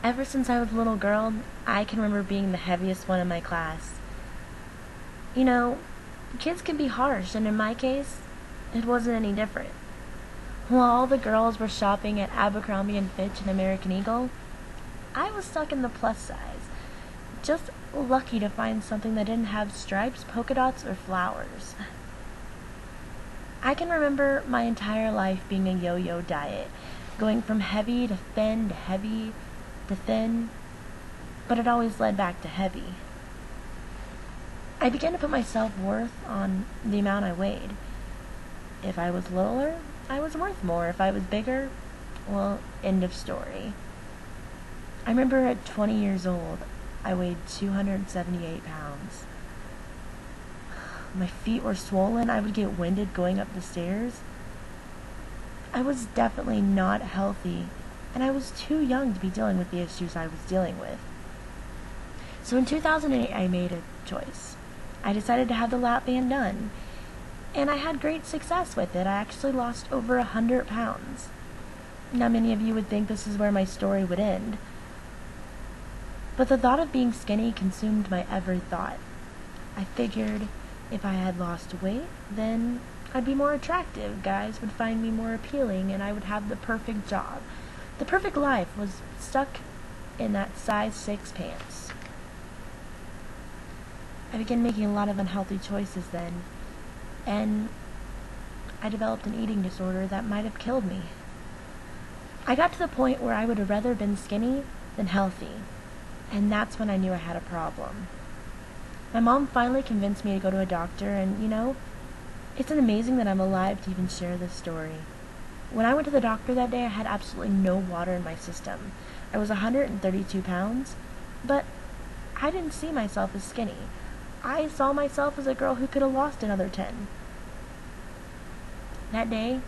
Ever since I was a little girl, I can remember being the heaviest one in my class. You know, kids can be harsh, and in my case, it wasn't any different. While all the girls were shopping at Abercrombie and Fitch and American Eagle, I was stuck in the plus size, just lucky to find something that didn't have stripes, polka dots, or flowers. I can remember my entire life being a yo-yo diet, going from heavy to thin to heavy to thin, but it always led back to heavy. I began to put my self-worth on the amount I weighed. If I was littler, I was worth more. If I was bigger, well, end of story. I remember at 20 years old, I weighed 278 pounds. My feet were swollen. I would get winded going up the stairs. I was definitely not healthy, and I was too young to be dealing with the issues I was dealing with. So in 2008, I made a choice. I decided to have the lap band done, and I had great success with it. I actually lost over 100 pounds. Now, many of you would think this is where my story would end, but the thought of being skinny consumed my every thought. I figured if I had lost weight, then I'd be more attractive, guys would find me more appealing, and I would have the perfect job. The perfect life was stuck in that size 6 pants. I began making a lot of unhealthy choices then, and I developed an eating disorder that might have killed me. I got to the point where I would have rather been skinny than healthy, and that's when I knew I had a problem. My mom finally convinced me to go to a doctor, and it's amazing that I'm alive to even share this story. When I went to the doctor that day, I had absolutely no water in my system. I was 132 pounds, but I didn't see myself as skinny. I saw myself as a girl who could have lost another 10. That day,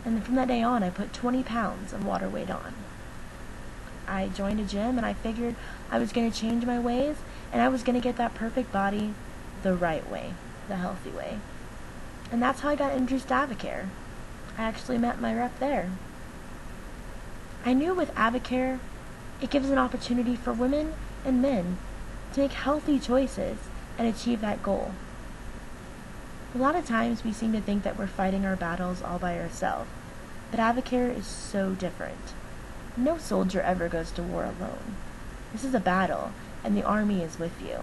and from that day on, I put 20 pounds of water weight on. I joined a gym, and I figured I was going to change my ways, and I was going to get that perfect body the right way, the healthy way. And that's how I got introduced to Advocare. I actually met my rep there. I knew with Advocare, it gives an opportunity for women and men to make healthy choices and achieve that goal. A lot of times we seem to think that we're fighting our battles all by ourselves, but Advocare is so different. No soldier ever goes to war alone. This is a battle, and the army is with you.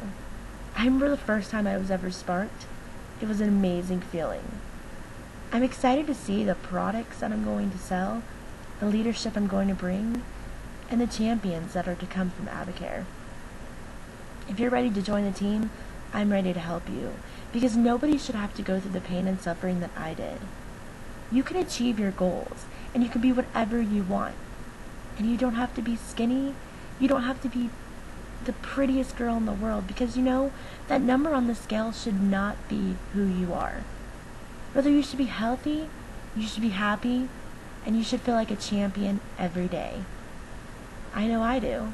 I remember the first time I was ever sparked. It was an amazing feeling. I'm excited to see the products that I'm going to sell, the leadership I'm going to bring, and the champions that are to come from Advocare. If you're ready to join the team, I'm ready to help you, because nobody should have to go through the pain and suffering that I did. You can achieve your goals, and you can be whatever you want. And you don't have to be skinny. You don't have to be the prettiest girl in the world, because that number on the scale should not be who you are. Whether you should be healthy, you should be happy, and you should feel like a champion every day. I know I do.